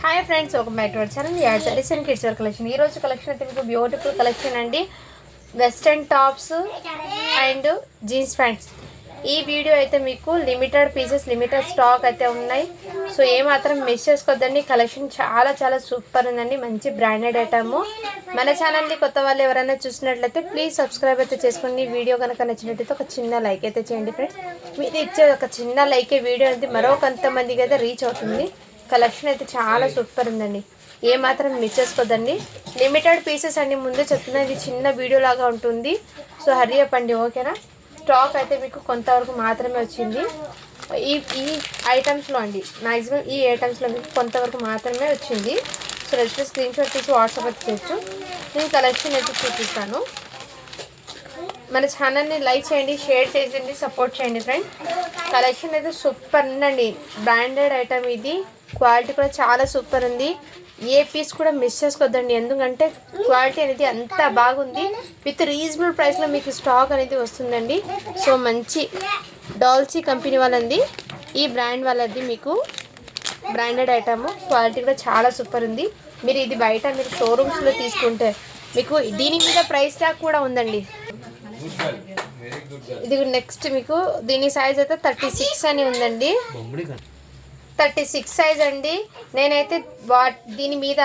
Hi friends, welcome back to our channel add sarees and kids wear collection. ఈ రోజు collection అయితే మీకు beautiful collection అండి. Western tops and jeans pants. ఈ video అయితే మీకు లిమిటెడ్ పీసెస్, లిమిటెడ్ స్టాక్ అయితే ఉన్నాయి. సో ఏమాత్రం మిస్ చేసుకోవద్దండి. కలెక్షన్ చాలా చాలా సూపర్ ఉందండి. మంచి బ్రాండెడ్ ఐటమ్. మన ఛానల్ని కొత్త వాళ్ళు ఎవరైనా చూసినట్లయితే ప్లీజ్ సబ్స్క్రైబ్ అయితే చేసుకోండి. వీడియో కనుక నచ్చినట్టయితే ఒక చిన్న లైక్ అయితే చేయండి ఫ్రెండ్స్. మీరు ఇచ్చే ఒక చిన్న లైకే వీడియో అనేది మరో కొంతమందికి అయితే రీచ్ అవుతుంది. కలెక్షన్ అయితే చాలా సూపర్ ఉందండి. ఏమాత్రం మిస్ చేసుకోదండి. లిమిటెడ్ పీసెస్ అండి. ముందే చెప్తున్నా, ఇది చిన్న వీడియో లాగా ఉంటుంది. సో హరీ అప్ అండి, ఓకేనా. స్టాక్ అయితే మీకు కొంతవరకు మాత్రమే వచ్చింది. ఈ ఐటమ్స్లో అండి, మ్యాక్సిమం ఈ ఐటమ్స్లో మీకు కొంతవరకు మాత్రమే వచ్చింది. సో రెస్ట్ స్క్రీన్ షాట్ తీసి వాట్సాప్ అయితే చేయొచ్చు. నేను కలెక్షన్ అయితే చూపిస్తాను. మన ఛానల్ని లైక్ చేయండి, షేర్ చేయండి, సపోర్ట్ చేయండి ఫ్రెండ్. కలెక్షన్ అయితే సూపర్ ఉందండి. బ్రాండెడ్ ఐటమ్ ఇది. క్వాలిటీ కూడా చాలా సూపర్ ఉంది. ఏ పీస్ కూడా మిస్ చేసుకోవద్దండి, ఎందుకంటే క్వాలిటీ అనేది అంత బాగుంది. విత్ రీజనబుల్ ప్రైస్లో మీకు స్టాక్ అనేది వస్తుందండి. సో మంచి డాల్సీ కంపెనీ వాళ్ళది, ఈ బ్రాండ్ వాళ్ళది మీకు బ్రాండెడ్ ఐటమ్. క్వాలిటీ కూడా చాలా సూపర్ ఉంది. మీరు ఇది బయట మీరు షోరూమ్స్లో తీసుకుంటే మీకు దీని మీద ప్రైస్ ట్యాగ్ కూడా ఉందండి. ఇది నెక్స్ట్ మీకు దీని సైజ్ అయితే 36 అని ఉందండి. 36 సైజ్ అండి. నేనైతే దీని మీద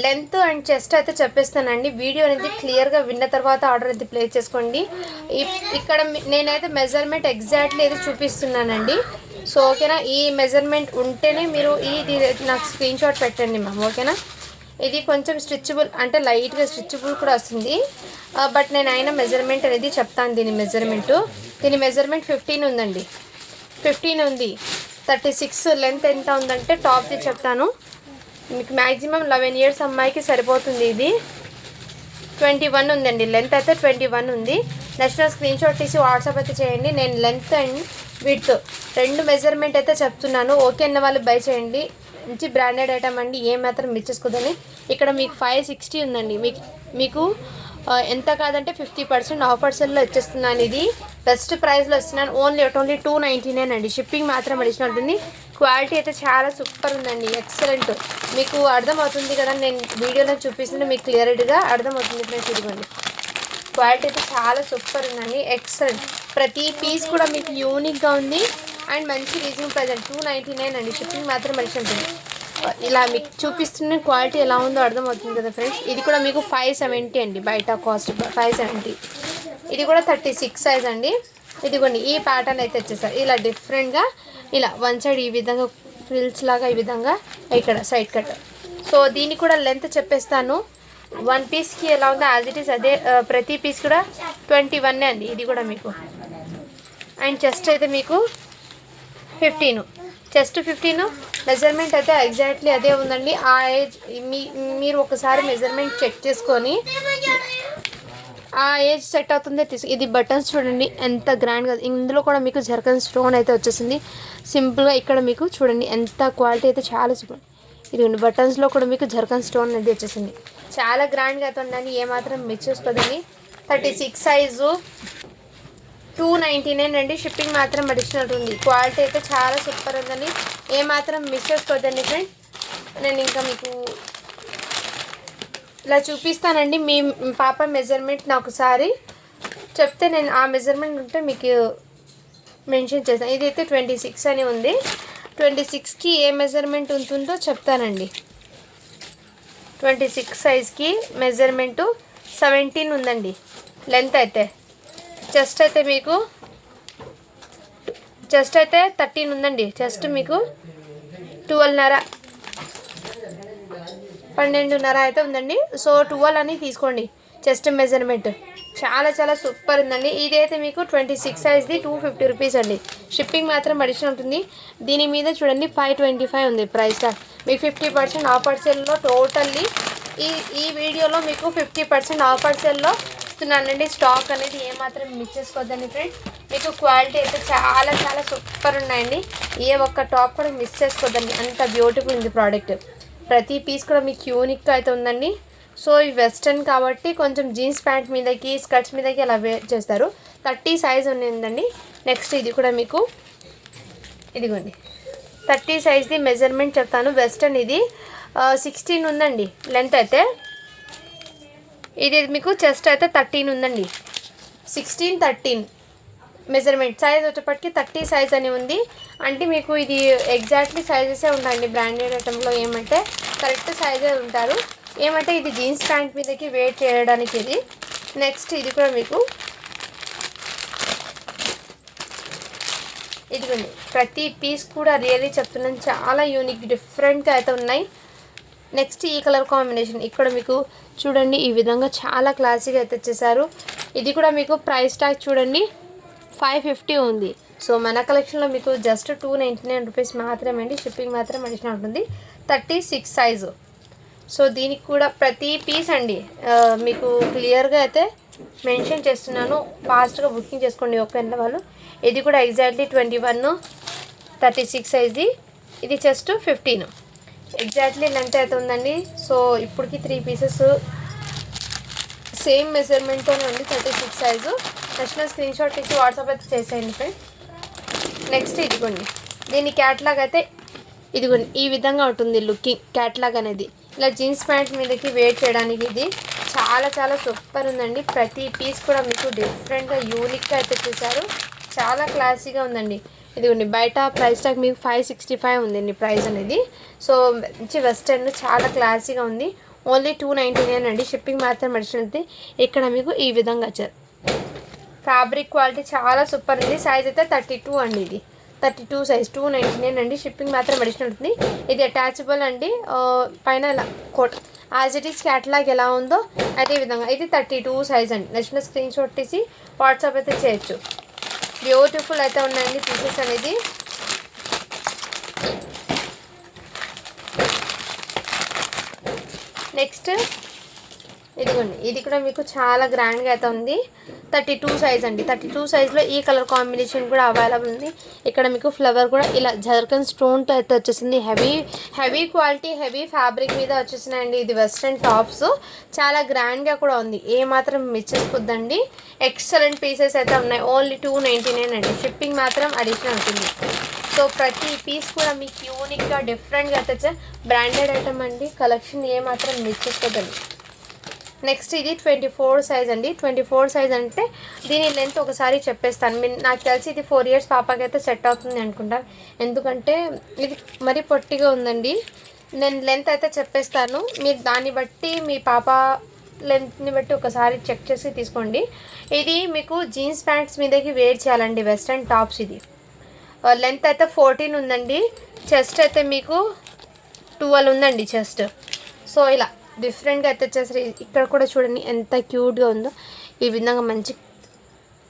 లెంత్ అండ్ చెస్ట్ అయితే చెప్పేస్తానండి. వీడియో అనేది క్లియర్గా విన్న తర్వాత ఆర్డర్ అయితే ప్లేస్ చేసుకోండి. ఇక్కడ నేనైతే మెజర్మెంట్ ఎగ్జాక్ట్లీ అయితే చూపిస్తున్నానండి. సో ఓకేనా. ఈ మెజర్మెంట్ ఉంటేనే మీరు ఇది నాకు స్క్రీన్ షాట్ పెట్టండి మ్యామ్, ఓకేనా. ఇది కొంచెం స్ట్రిచబుల్ అంటే లైట్గా స్ట్రిచబుల్ కూడా వస్తుంది. బట్ నేను అయినా మెజర్మెంట్ అనేది చెప్తాను. దీని మెజర్మెంట్ 15 ఉందండి. 15 ఉంది. 36 లెంత్ ఎంత ఉందంటే టాప్ది చెప్తాను మీకు. మ్యాక్సిమం 11 ఇయర్స్ అమ్మాయికి సరిపోతుంది. ఇది 21 ఉందండి. లెంత్ అయితే 21 ఉంది. నెక్స్ట్ స్క్రీన్ షాట్ తీసి వాట్సాప్ అయితే చేయండి. నేను లెంత్ అండ్ విడ్త్ రెండు మెజర్మెంట్ అయితే చెప్తున్నాను. ఓకే అన్న వాళ్ళు బై చేయండి. మంచి బ్రాండెడ్ ఐటమ్ అండి. ఏ మాత్రం మిస్ చేసుకోదని. ఇక్కడ మీకు 560 ఉందండి. మీకు ఎంత కాదంటే 50% ఆఫర్స్లో వచ్చేస్తున్నాను. ఇది బెస్ట్ ప్రైస్లో వస్తున్నాను. ఓన్లీ 299 అండి. షిప్పింగ్ మాత్రం అడిషనల్ ఉంటుంది. క్వాలిటీ అయితే చాలా సూపర్ ఉందండి. ఎక్సలెంట్. మీకు అర్థమవుతుంది కదా, నేను వీడియోలో చూపిస్తుంటే మీకు క్లియర్గా అర్థమవుతుంది ఫ్రెండ్స్. ఇదిగోండి, క్వాలిటీ అయితే చాలా సూపర్ ఉందండి. ఎక్సలెంట్. ప్రతి పీస్ కూడా మీకు యూనిక్గా ఉంది అండ్ మంచి రీజనబుల్ ప్రైస్ అండి. 299 అండి. షిప్పింగ్ మాత్రం అడిషనల్ ఉంటుంది. ఇలా మీకు చూపిస్తున్న క్వాలిటీ ఎలా ఉందో అర్థమవుతుంది కదా ఫ్రెండ్స్. ఇది కూడా మీకు 570 అండి. బయట కాస్ట్ 570. ఇది కూడా 36 సైజ్ అండి. ఇదిగోండి, ఈ ప్యాటర్న్ అయితే వచ్చేసారు. ఇలా డిఫరెంట్గా ఇలా వన్ సైడ్ ఈ విధంగా ఫ్రిల్స్ లాగా, ఈ విధంగా ఇక్కడ సైడ్ కట్. సో దీనికి కూడా లెంత్ చెప్పేస్తాను. వన్ పీస్కి ఎలా ఉందో యాజ్ ఇట్ ఈస్ అదే. ప్రతి పీస్ కూడా 21 అండి. ఇది కూడా మీకు. అండ్ చెస్ట్ అయితే మీకు 15. చెస్ట్ 15. మెజర్మెంట్ అయితే ఎగ్జాక్ట్లీ అదే ఉందండి. ఆ ఏజ్ మీరు ఒకసారి మెజర్మెంట్ చెక్ చేసుకొని ఆ ఏజ్ సెట్ అవుతుందే ఇది బటన్స్ చూడండి ఎంత గ్రాండ్గా. ఇందులో కూడా మీకు జర్కన్ స్టోన్ అయితే వచ్చేసింది సింపుల్గా. ఇక్కడ మీకు చూడండి ఎంత క్వాలిటీ అయితే చాలా సూపర్. ఇది బటన్స్లో కూడా మీకు జర్కన్ స్టోన్ అనేది వచ్చేసింది. చాలా గ్రాండ్గా అయితే ఉందండి. ఏమాత్రం మిస్ చేసుకోదండి. 36 సైజు 299 అండి. షిప్పింగ్ మాత్రం అడిషనల్ ఉంది. క్వాలిటీ అయితే చాలా సూపర్ ఉందండి. ఏమాత్రం మిస్ చేసుకోవద్దండి ఫ్రెండ్. నేను ఇంకా మీకు ఇలా చూపిస్తానండి. మీ పాప మెజర్మెంట్ నాకు ఒకసారి చెప్తే నేను ఆ మెజర్మెంట్ ఉంటే మీకు మెన్షన్ చేస్తాను. ఇదైతే 26 అని ఉంది. 26కి ఏ మెజర్మెంట్ ఉంటుందో చెప్తానండి. 26 సైజ్కి మెజర్మెంటు 17 ఉందండి. లెంత్ అయితే చెస్ట్ అయితే మీకు 13 ఉందండి. చెస్ట్ మీకు 12.5 అయితే ఉందండి. సో 12 అని తీసుకోండి చెస్ట్ మెజర్మెంట్. చాలా చాలా సూపర్ ఉందండి. ఇదైతే మీకు 26 సైజ్ది 250 రూపీస్ అండి. షిప్పింగ్ మాత్రం అడిషనల్ ఉంటుంది. దీని మీద చూడండి 525 ఉంది ప్రైస్ ట్యాగ్. మీకు 50% ఆఫర్ సేల్లో టోటల్లీ ఈ వీడియోలో మీకు 50% ఆఫర్ సేల్లో ఇస్తున్నానండి. స్టాక్ అనేది ఏమాత్రం మిస్ చేసుకోవద్దండి ఫ్రెండ్. మీకు క్వాలిటీ అయితే చాలా చాలా సూపర్ ఉన్నాయండి. ఏ ఒక్క టాప్ కూడా మిస్ చేసుకోవద్దండి. అంత బ్యూటిఫుల్ ఉంది ప్రోడక్ట్. ప్రతి పీస్ కూడా మీకు యూనిక్గా అయితే ఉందండి. సో ఈ వెస్టర్న్ కాబట్టి కొంచెం జీన్స్ ప్యాంట్ మీదకి, స్కర్ట్స్ మీదకి అలా వేర్ చేస్తారు. 30 సైజ్ ఉందండి. నెక్స్ట్ ఇది కూడా మీకు ఇదిగోండి 30 సైజ్ది మెజర్మెంట్ చెప్తాను. వెస్టర్న్ ఇది 16 ఉందండి లెంత్ అయితే. ఇది మీకు చెస్ట్ అయితే 13 ఉందండి. 16, 13 మెజర్మెంట్. సైజ్ వచ్చేప్పటికి 30 సైజ్ అని ఉంది. అంటే మీకు ఇది ఎగ్జాక్ట్లీ సైజెసే ఉంటాయండి బ్రాండెడ్ ఐటెంలో. ఏమంటే కరెక్ట్ సైజే ఉంటారు. ఏమంటే ఇది జీన్స్ ప్యాంట్ మీదకి వేర్ చేయడానికి ఇది. నెక్స్ట్ ఇది కూడా మీకు ఇదిగోండి, ప్రతి పీస్ కూడా రియల్లీ చెప్తున్నాను చాలా యూనిక్ డిఫరెంట్గా అయితే ఉన్నాయి. నెక్స్ట్ ఈ కలర్ కాంబినేషన్ ఇక్కడ మీకు చూడండి ఈ విధంగా చాలా క్లాసీగా అయితే వచ్చేసారు. ఇది కూడా మీకు ప్రైస్ ట్యాగ్ చూడండి 550 ఉంది. సో మన కలెక్షన్లో మీకు జస్ట్ 299 రూపీస్ మాత్రమే అండి. షిప్పింగ్ మాత్రం అడిషనల్ ఉంటుంది. 36 సైజు. సో దీనికి కూడా ప్రతి పీస్ అండి మీకు క్లియర్గా అయితే మెన్షన్ చేస్తున్నాను. ఫాస్ట్గా బుకింగ్ చేసుకోండి ఓకేనా వాళ్ళు. ఇది కూడా ఎగ్జాక్ట్లీ 21, 36 సైజ్ది. ఇది జస్ట్ 15 ఎగ్జాక్ట్లీ లెంత్ అయితే ఉందండి. సో ఇప్పటికి 3 పీసెస్ సేమ్ మెజర్మెంట్తోనే ఉంది 36 సైజు. నచ్చిన స్క్రీన్ షాట్ ఇచ్చి వాట్సాప్ అయితే చేసేయండి ఫ్రెండ్. నెక్స్ట్ ఇదిగోండి, దీని క్యాట్లాగ్ అయితే ఇదిగోండి ఈ విధంగా ఉంటుంది లుకింగ్. క్యాట్లాగ్ అనేది ఇలా జీన్స్ ప్యాంట్ మీదకి వేర్ చేయడానికి ఇది చాలా చాలా సూపర్ ఉందండి. ప్రతి పీస్ కూడా మీకు డిఫరెంట్గా యూనిక్గా అయితే చేశారు. చాలా క్లాసీగా ఉందండి. ఇదిగోండి బయట ప్రైస్ ట్యాగ్ మీకు 565 ఉందండి ప్రైస్ అనేది. సో మంచి వెస్టర్న్ చాలా క్లాసీగా ఉంది. ఓన్లీ 299 అండి. షిప్పింగ్ మాత్రం అడిషనల్. ఇక్కడ మీకు ఈ విధంగా వచ్చారు. ఫ్యాబ్రిక్ క్వాలిటీ చాలా సూపర్ ఉంది. సైజ్ అయితే 32 అండి. ఇది 32 సైజ్ 299 అండి. షిప్పింగ్ మాత్రం అడిషనల్ ఉంటుంది. ఇది అటాచబుల్ అండి. పైన ఇలా coat as it is catalogue ఎలా ఉందో అదే విధంగా ఇది 32 సైజ్ అండి. నచ్చిన స్క్రీన్ షాట్ తీసి వాట్సాప్ అయితే చేయొచ్చు. బ్యూటిఫుల్ అయితే ఉన్నాయండి పీసెస్ అనేది. నెక్స్ట్ ఇదిగోండి, ఇది కూడా మీకు చాలా గ్రాండ్గా అయితే ఉంది. 32 సైజ్ అండి. 32 సైజ్లో ఈ కలర్ కాంబినేషన్ కూడా అవైలబుల్ ఉంది. ఇక్కడ మీకు ఫ్లవర్ కూడా ఇలా జర్కన్ స్టోన్తో అయితే వచ్చేసింది. హెవీ క్వాలిటీ హెవీ ఫ్యాబ్రిక్ మీద వచ్చేసినాయండి. ఇది వెస్ట్రన్ టాప్స్ చాలా గ్రాండ్గా కూడా ఉంది. ఏ మాత్రం మిస్ చేసుకోద్దండి. ఎక్సలెంట్ పీసెస్ అయితే ఉన్నాయి. ఓన్లీ 299 అండి. షిప్పింగ్ మాత్రం అడిషనల్ ఉంటుంది. సో ప్రతి పీస్ కూడా మీకు యూనిక్గా డిఫరెంట్గా అయితే బ్రాండెడ్ ఐటమ్ అండి. కలెక్షన్ ఏ మాత్రం మిస్ చేసుకోద్దండి. నెక్స్ట్ ఇది 24 సైజ్ అండి. 24 సైజ్ అంటే దీని లెంత్ ఒకసారి చెప్పేస్తాను. నాకు తెలిసి ఇది 4 ఇయర్స్ పాపకి అయితే సెట్ అవుతుంది అనుకుంటా. ఎందుకంటే ఇది మరీ పొట్టిగా ఉందండి. నేను లెంత్ అయితే చెప్పేస్తాను. మీరు దాన్ని బట్టి మీ పాప లెంత్ని బట్టి ఒకసారి చెక్ చేసి తీసుకోండి. ఇది మీకు జీన్స్ ప్యాంట్స్ మీదకి వేర్ చేయాలండి. వెస్ట్రన్ టాప్స్ ఇది లెంత్ అయితే 14 ఉందండి. చెస్ట్ అయితే మీకు 12 ఉందండి చెస్ట్. సో ఇలా డిఫరెంట్గా అయితే వచ్చేసరి ఇక్కడ కూడా చూడండి ఎంత క్యూట్గా ఉందో. ఈ విధంగా మంచి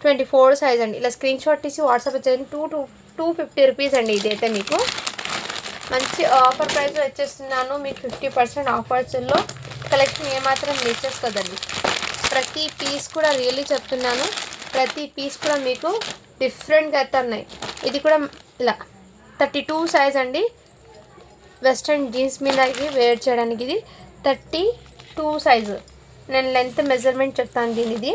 24 సైజ్ అండి. ఇలా స్క్రీన్ షాట్ తీసి వాట్సాప్ వచ్చేది 250 రూపీస్ అండి. ఇదైతే మీకు మంచి ఆఫర్ ప్రైస్లో వచ్చేస్తున్నాను. మీకు 50% ఆఫర్స్లో కలెక్షన్ ఏమాత్రం మిస్ చేసుకోదండి. ప్రతి పీస్ కూడా రియల్లీ చెప్తున్నాను. ప్రతి పీస్ కూడా మీకు డిఫరెంట్గా అయితే ఉన్నాయి. ఇది కూడా ఇలా 32 సైజ్ అండి. వెస్ట్రన్ జీన్స్ మీదకి వేర్ చేయడానికి ఇది 32 సైజు. నేను లెంత్ మెజర్మెంట్ చెప్తాను దీనిది.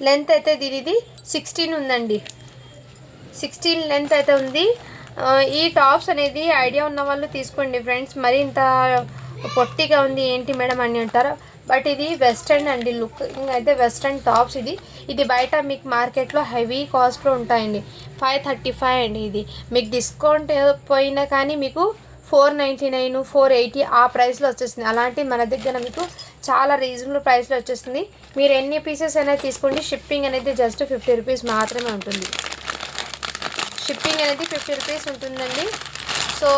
లెంత్ అయితే దీనిది 16 ఉందండి. 16 లెంత్ అయితే ఉంది. ఈ టాప్స్ అనేది ఐడియా ఉన్న వాళ్ళు తీసుకోండి ఫ్రెండ్స్. మరి ఇంత పొట్టిగా ఉంది ఏంటి మేడం అని అంటారు. బట్ ఇది వెస్ట్రన్ అండి. లుకింగ్ అయితే వెస్ట్రన్ టాప్స్ ఇది బయట మీకు మార్కెట్లో హెవీ కాస్ట్లో ఉంటాయండి. 535 అండి. ఇది మీకు డిస్కౌంట్ పోయినా కానీ మీకు 499, 480 ఆ ప్రైస్లో వచ్చేస్తుంది. అలాంటి మన దగ్గర మీకు చాలా రీజనబుల్ ప్రైస్లో వచ్చేస్తుంది. మీరు ఎన్ని పీసెస్ అయినా తీసుకోండి. షిప్పింగ్ అనేది జస్ట్ 50 రూపీస్ మాత్రమే ఉంటుంది. షిప్పింగ్ అనేది 50 రూపీస్ ఉంటుందండి. సో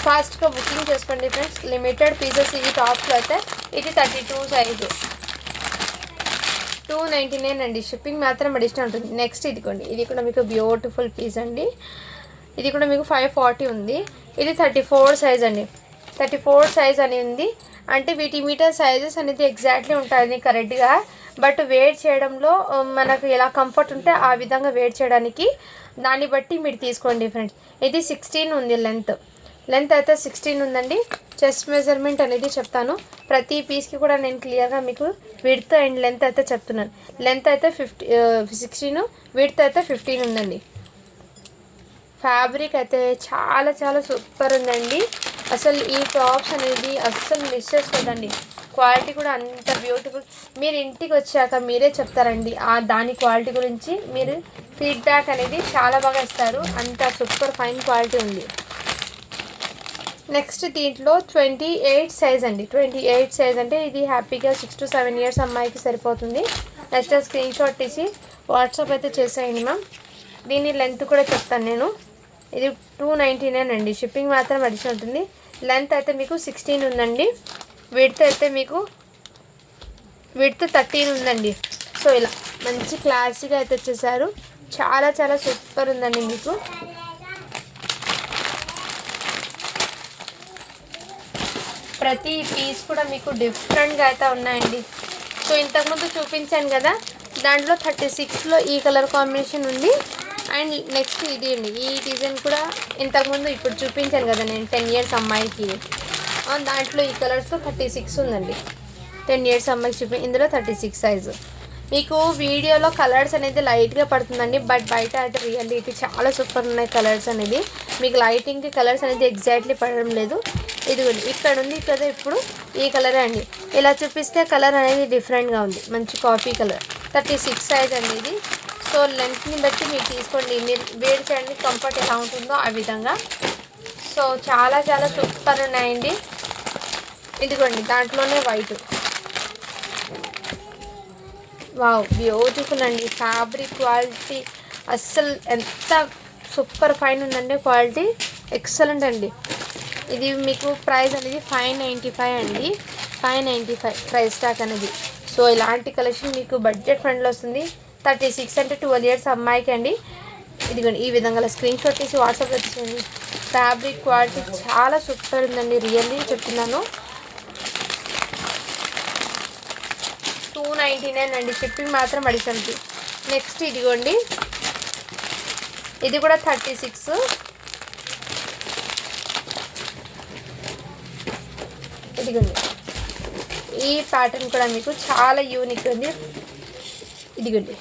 ఫాస్ట్గా బుకింగ్ చేసుకోండి ఫ్రెండ్స్. లిమిటెడ్ పీసెస్ ఈ టాప్స్లో అయితే. ఇది 32 సైజు 299 అండి. షిప్పింగ్ మాత్రం అడిషనల్ ఉంటుంది. నెక్స్ట్ ఇదిగోండి, ఇది కూడా మీకు బ్యూటిఫుల్ పీస్ అండి. ఇది కూడా మీకు 540 ఉంది. ఇది 34 సైజ్ అండి. 34 సైజ్ అని ఉంది. అంటే వీటి మీటర్ సైజెస్ అనేది ఎగ్జాక్ట్లీ ఉంటుంది కరెక్ట్గా. బట్ వేర్ చేయడంలో మనకు ఎలా కంఫర్ట్ ఉంటే ఆ విధంగా వేర్ చేయడానికి దాన్ని బట్టి మీరు తీసుకోండి ఫ్రెండ్స్. ఇది 16 ఉంది లెంత్. లెంత్ అయితే 16 ఉందండి. చెస్ట్ మెజర్మెంట్ అనేది చెప్తాను. ప్రతి పీస్కి కూడా నేను క్లియర్గా మీకు విడ్త్ అండ్ లెంత్ అయితే చెప్తున్నాను. లెంత్ అయితే 16, విడ్త్ అయితే 15 ఉందండి. ఫ్యాబ్రిక్ అయితే చాలా చాలా సూపర్ ఉందండి. అసలు ఈ టాప్స్ అనేది అస్సలు మిస్ చేసుకోదండి. క్వాలిటీ కూడా అంత బ్యూటిఫుల్. మీరు ఇంటికి వచ్చాక మీరే చెప్తారండి దాని క్వాలిటీ గురించి. మీరు ఫీడ్బ్యాక్ అనేది చాలా బాగా ఇస్తారు. అంత సూపర్ ఫైన్ క్వాలిటీ ఉంది. నెక్స్ట్ దీంట్లో 28 సైజ్ అండి. 28 సైజ్ అంటే ఇది హ్యాపీగా 6 to 7 ఇయర్స్ అమ్మాయికి సరిపోతుంది. నెక్స్ట్ స్క్రీన్ షాట్ తీసి వాట్సాప్ అయితే చేసేయండి మ్యామ్. దీని లెంత్ కూడా చెప్తాను నేను. ఇది 299 అండి. షిప్పింగ్ మాత్రం అడిషన్ ఉంటుంది. లెంత్ అయితే మీకు 16 ఉందండి. విడ్త్ అయితే మీకు 13 ఉందండి. సో ఇలా మంచి క్లాసీగా అయితే వచ్చేసారు. చాలా చాలా సూపర్ ఉందండి. మీకు ప్రతి పీస్ కూడా మీకు డిఫరెంట్గా అయితే ఉన్నాయండి. సో ఇంతకుముందు చూపించాను కదా, దాంట్లో 36లో ఈ కలర్ కాంబినేషన్ ఉంది. అండ్ నెక్స్ట్ ఇది అండి, ఈ డిజైన్ కూడా ఇంతకుముందు ఇప్పుడు చూపించాను కదా నేను 10 ఇయర్స్ అమ్మాయికి, దాంట్లో ఈ కలర్స్తో 36 ఉందండి. 10 ఇయర్స్ అమ్మాయికి చూపి ఇందులో 36 సైజు. మీకు వీడియోలో కలర్స్ అనేది లైట్గా పడుతుందండి, బట్ బయట అయితే రియాలిటీ చాలా సూపర్ ఉన్నాయి కలర్స్ అనేది. మీకు లైటింగ్కి కలర్స్ అనేది ఎగ్జాక్ట్లీ పడడం లేదు. ఇదిగోండి ఇక్కడ ఉంది కదా, ఇప్పుడు ఈ కలరే అండి. ఇలా చూపిస్తే కలర్ అనేది డిఫరెంట్గా ఉంది, మంచి కాఫీ కలర్. 36 సైజ్ అండి ఇది. సో లెంత్ని బట్టి మీరు తీసుకోండి, మీరు వేడి చేయండి, కంఫర్ట్ ఎలా ఉంటుందో ఆ విధంగా. సో చాలా చాలా సూపర్ ఉన్నాయండి. ఇదిగోండి దాంట్లోనే వైట్. వావ్, బ్యూటిఫుల్ అండి. ఫ్యాబ్రిక్ క్వాలిటీ అస్సలు ఎంత సూపర్ ఫైన్ ఉందండి. క్వాలిటీ ఎక్సలెంట్ అండి. ఇది మీకు ప్రైస్ అనేది 595 అండి. 595 ప్రైస్ ట్యాగ్ అనేది. సో ఇలాంటి కలెక్షన్ మీకు బడ్జెట్ ఫ్రెండ్లో వస్తుంది. 36 అంటే 12 ఇయర్స్ అమ్మాయికి అండి. ఇదిగోండి ఈ విధంగా స్క్రీన్ షాట్ తీసి వాట్సాప్ వచ్చేయండి. ఫ్యాబ్రిక్ క్వాలిటీ చాలా సూపర్ ఉందండి, రియల్లీ చెప్తున్నాను. 299 అండి. షిప్పింగ్ మాత్రం అడిషన్కి. నెక్స్ట్ ఇదిగోండి, ఇది కూడా 36. ఇదిగోండి ఈ ప్యాటర్న్ కూడా మీకు చాలా యూనిక్ ఉంది. ఇదిగోండి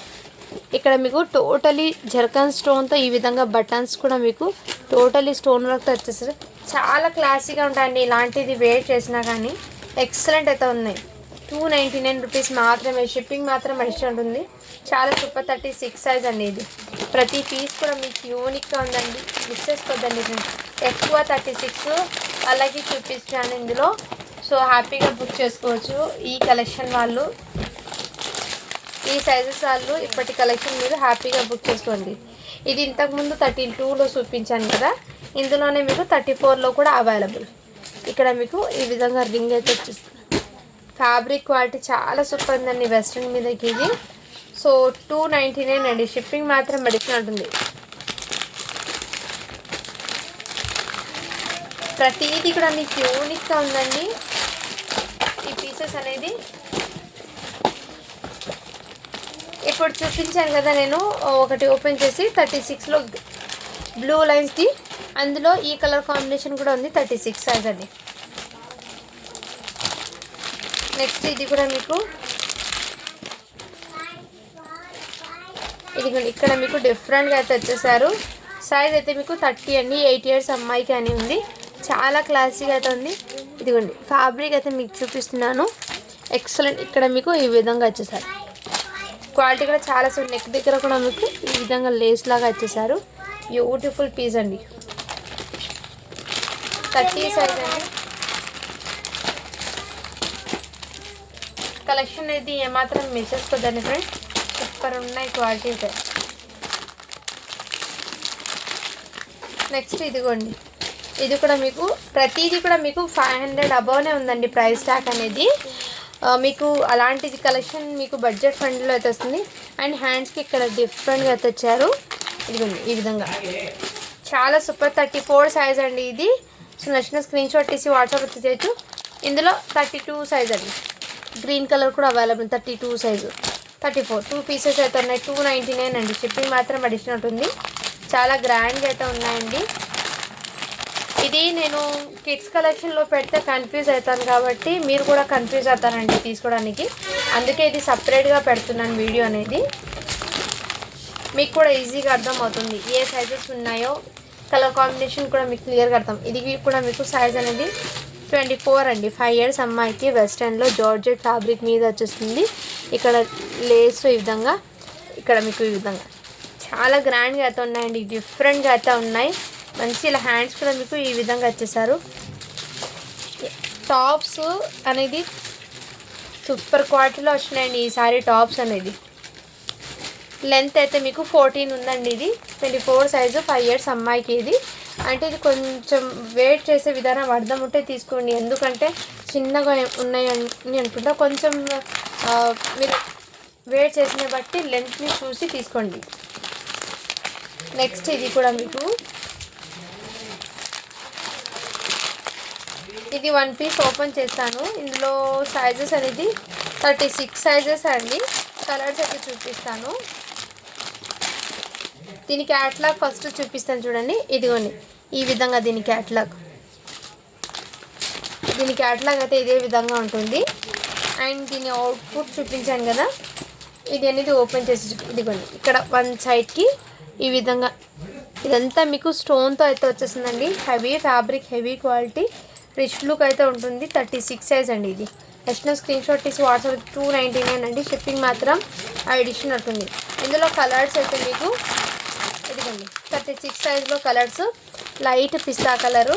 ఇక్కడ మీకు టోటలీ జర్కన్ స్టోన్తో ఈ విధంగా బటన్స్ కూడా మీకు టోటలీ స్టోన్ వర్క్తో వచ్చేసారు. చాలా క్లాసీగా ఉంటాయండి. ఇలాంటిది వేర్ చేసినా కానీ ఎక్సలెంట్ అయితే ఉన్నాయి. 299 రూపీస్ మాత్రమే. షిప్పింగ్ మాత్రం అడిషన్ ఉంటుంది. చాలా సూపర్. 36 సైజ్ అండి ఇది. ప్రతి పీస్ కూడా మీకు యూనిక్గా ఉందండి, మిస్ చేసుకోవద్దండి. ఎక్కువ 36 అలాగే చూపిస్తాను ఇందులో. సో హ్యాపీగా బుక్ చేసుకోవచ్చు. ఈ కలెక్షన్ వాళ్ళు, ఈ సైజెస్ వాళ్ళు ఇప్పటి కలెక్షన్ మీరు హ్యాపీగా బుక్ చేసుకోండి. ఇది ఇంతకుముందు 32లో చూపించాను కదా, ఇందులోనే మీకు 34లో కూడా అవైలబుల్. ఇక్కడ మీకు ఈ విధంగా రింగ్ అయితే వచ్చేస్తుంది. ఫ్యాబ్రిక్ క్వాలిటీ చాలా సూపర్ ఉందండి వెస్ట్రన్ మీదకి ఇది. సో 299 అండి. షిప్పింగ్ మాత్రం అడిషనల్ ఉంటుంది. ప్రతిదీ కూడా మీకు యూనిక్గా ఉందండి ఈ పీసెస్ అనేది. ఇప్పుడు చూపించాను కదా నేను ఒకటి ఓపెన్ చేసి 36లో బ్లూ లైన్స్ది, అందులో ఈ కలర్ కాంబినేషన్ కూడా ఉంది. 36 సైజ్ అండి. నెక్స్ట్ ఇది కూడా మీకు ఇదిగోండి ఇక్కడ మీకు డిఫరెంట్గా అయితే వచ్చేసారు. సైజ్ అయితే మీకు 30 అండి. 8 ఇయర్స్ అమ్మాయికి అని ఉంది. చాలా క్లాసీగా అయితే ఉంది. ఇదిగోండి ఫ్యాబ్రిక్ అయితే మీకు చూపిస్తున్నాను. ఎక్సలెంట్. ఇక్కడ మీకు ఈ విధంగా వచ్చేసారు. క్వాలిటీ కూడా చాలా నెక్ దగ్గర కూడా మీకు ఈ విధంగా లేస్ లాగా వచ్చేసారు. బ్యూటిఫుల్ పీస్ అండి. 30 సైజ్ అండి. కలెక్షన్ అయితే ఏమాత్రం మిస్ చేసుకోదండి ఫ్రెండ్స్. సూపర్ ఉన్నాయి క్వాలిటీ అయితే. నెక్స్ట్ ఇదిగోండి, ఇది కూడా మీకు ప్రతిదీ కూడా మీకు 500 అబవ్నే ఉందండి ప్రైస్ ట్యాగ్ అనేది. మీకు అలాంటిది కలెక్షన్ మీకు బడ్జెట్ ఫ్రెండ్లో అయితే వస్తుంది. అండ్ హ్యాండ్స్కి ఇక్కడ డిఫరెంట్గా అయితే వచ్చారు. ఇదిగోండి ఈ విధంగా చాలా సూపర్. 34 సైజ్ అండి ఇది. సో నచ్చిన స్క్రీన్ షాట్ తీసి వాట్సాప్ అయితే చేయొచ్చు. ఇందులో 32 సైజ్ అండి. గ్రీన్ కలర్ కూడా అవైలబుల్. 32 సైజు, 34 2 పీసెస్ అయితే ఉన్నాయి. 299 అండి. షిప్పింగ్ మాత్రం అడిషనల్ ఉంటుంది. చాలా గ్రాండ్గా అయితే ఉన్నాయండి. ఇది నేను కిడ్స్ కలెక్షన్లో పెడితే కన్ఫ్యూజ్ అవుతాను కాబట్టి మీరు కూడా కన్ఫ్యూజ్ అవుతారండి తీసుకోవడానికి. అందుకే ఇది సపరేట్గా పెడుతున్నాను వీడియో అనేది. మీకు కూడా ఈజీగా అర్థమవుతుంది ఏ సైజెస్ ఉన్నాయో, కలర్ కాంబినేషన్ కూడా మీకు క్లియర్గా అర్థం. ఇది కూడా మీకు సైజ్ అనేది 24 అండి. 5 years అమ్మాయికి వెస్టర్న్లో జార్జెట్ ఫ్యాబ్రిక్ మీద వచ్చేస్తుంది. ఇక్కడ లేస్ ఈ విధంగా, ఇక్కడ మీకు ఈ విధంగా చాలా గ్రాండ్గా అయితే ఉన్నాయండి, డిఫరెంట్గా అయితే ఉన్నాయి. మంచి ఇలా హ్యాండ్స్ కూడా మీకు ఈ విధంగా వచ్చేసారు. టాప్స్ అనేది సూపర్ క్వాలిటీలో వచ్చినాయండి ఈసారి టాప్స్ అనేది. లెంత్ అయితే మీకు 14 ఉందండి. ఇది 24 సైజు, 5 years అమ్మాయికి. ఇది అంటే ఇది కొంచెం వెయిట్ చేసే విధానం అర్థం ఉంటే తీసుకోండి, ఎందుకంటే చిన్నగా ఉన్నాయని అనుకుంటా. కొంచెం మీరు వెయిట్ చేసిన బట్టి లెంత్ని చూసి తీసుకోండి. నెక్స్ట్ ఇది కూడా మీకు ఇది 1 పీస్ ఓపెన్ చేస్తాను. ఇందులో సైజెస్ అనేది 36 సైజెస్ అండి. కలర్స్ అయితే చూపిస్తాను. దీని క్యాట్లాగ్ ఫస్ట్ చూపిస్తాను చూడండి. ఇదిగోండి ఈ విధంగా దీని క్యాట్లాగ్ అయితే ఇదే విధంగా ఉంటుంది. అండ్ దీని అవుట్పుట్ చూపించాను కదా, ఇది అనేది ఓపెన్ చేసి ఇదిగోండి ఇక్కడ వన్ సైడ్కి ఈ విధంగా ఇదంతా మీకు స్టోన్తో అయితే వచ్చేసిందండి. Heavy fabric, heavy quality, rich look అయితే ఉంటుంది. 36 సైజ్ అండి. ఇది నెక్స్ట్ స్క్రీన్ షాట్ తీసి వాట్సాప్ 299 అండి. షిప్పింగ్ మాత్రం ఎడిషన్ ఉంటుంది. ఇందులో కలర్స్ అయితే మీకు ఇదిగోండి 36 సైజ్లో colours light pista colour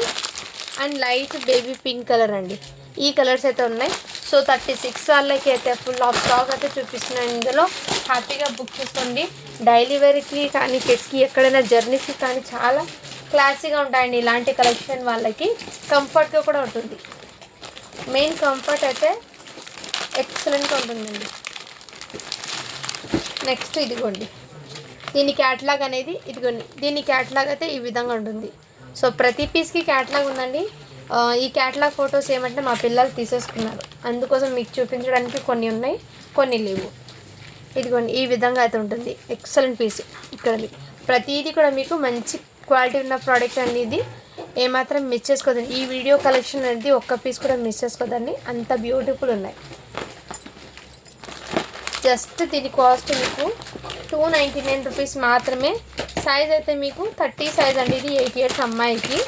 and light baby pink colour అండి. ఈ కలర్స్ అయితే ఉన్నాయి. సో 36 వాళ్ళకి అయితే ఫుల్ ఆఫ్ స్టాక్ అయితే చూపిస్తున్నాను. ఇందులో హ్యాపీగా బుక్ చేసుకోండి. డైలీ వేర్కి కానీ కిడ్స్కి ఎక్కడైనా జర్నీస్కి కానీ చాలా క్లాసీగా ఉంటాయండి ఇలాంటి కలెక్షన్. వాళ్ళకి కంఫర్ట్గా కూడా ఉంటుంది. మెయిన్ కంఫర్ట్ అయితే ఎక్సలెంట్గా ఉంటుందండి. నెక్స్ట్ ఇదిగోండి దీని క్యాట్లాగ్ అనేది ఇదిగోండి. దీని క్యాట్లాగ్ అయితే ఈ విధంగా ఉంటుంది. సో ప్రతి పీస్కి క్యాట్లాగ్ ఉందండి. ఈ క్యాట్లాగ్ ఫొటోస్ ఏమంటే మా పిల్లలు తీసేసుకున్నారు, అందుకోసం మీకు చూపించడానికి కొన్ని ఉన్నాయి, కొన్ని లేవు. ఇదిగోండి ఈ విధంగా అయితే ఉంటుంది. Excellent piece. ఇక్కడ ప్రతిదీ కూడా మీకు మంచి క్వాలిటీ ఉన్న ప్రోడక్ట్ అండి. ఇది ఏమాత్రం మిస్ చేసుకోదండి. ఈ వీడియో కలెక్షన్ అనేది ఒక్క పీస్ కూడా మిస్ చేసుకోదండి, అంత బ్యూటిఫుల్ ఉన్నాయి. జస్ట్ దీని కాస్ట్ మీకు 299 రూపీస్ మాత్రమే. సైజ్ అయితే మీకు 30 సైజ్ అండి. ఇది 8 years అమ్మాయికి,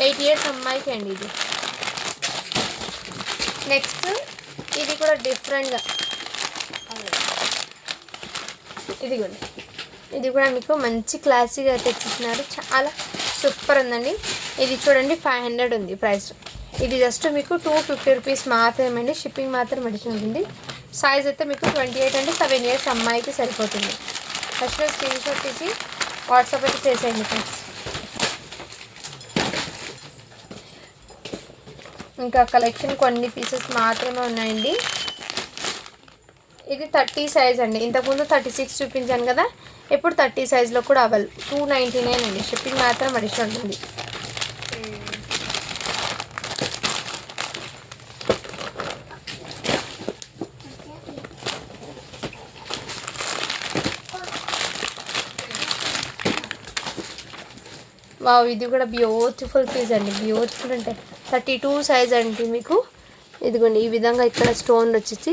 8 years అమ్మాయికి అండి ఇది. నెక్స్ట్ ఇది కూడా డిఫరెంట్గా ఇదిగోండి, ఇది కూడా మీకు మంచి క్లాసీగా అయితే ఇచ్చినారు. చాలా సూపర్ ఉందండి. ఇది చూడండి 500 ఉంది ప్రైస్. ఇది జస్ట్ మీకు 250 రూపీస్ మాత్రమే అండి. షిప్పింగ్ మాత్రం అడిషన్ ఉంటుంది. సైజ్ అయితే మీకు 28 అంటే 7 years అమ్మాయికి సరిపోతుంది. ఫస్ట్ స్క్రీన్ షాట్ తీసి వాట్సాప్ అయితే చేసేయండి ఫ్రెండ్స్. ఇంకా కలెక్షన్ కొన్ని పీసెస్ మాత్రమే ఉన్నాయండి. ఇది 30 సైజ్ అండి. ఇంతకుముందు 36 చూపించాను కదా, ఇప్పుడు 30 సైజ్లో కూడా అవైలబుల్. 299 అండి. షిప్పింగ్ మాత్రం అడిషన్ ఉంటుంది. వావ్, ఇది కూడా బ్యూటిఫుల్ పీస్ అండి. బ్యూటిఫుల్ అంటే 32 సైజ్ అండి మీకు. ఇదిగోండి ఈ విధంగా ఇక్కడ స్టోన్ వచ్చేసి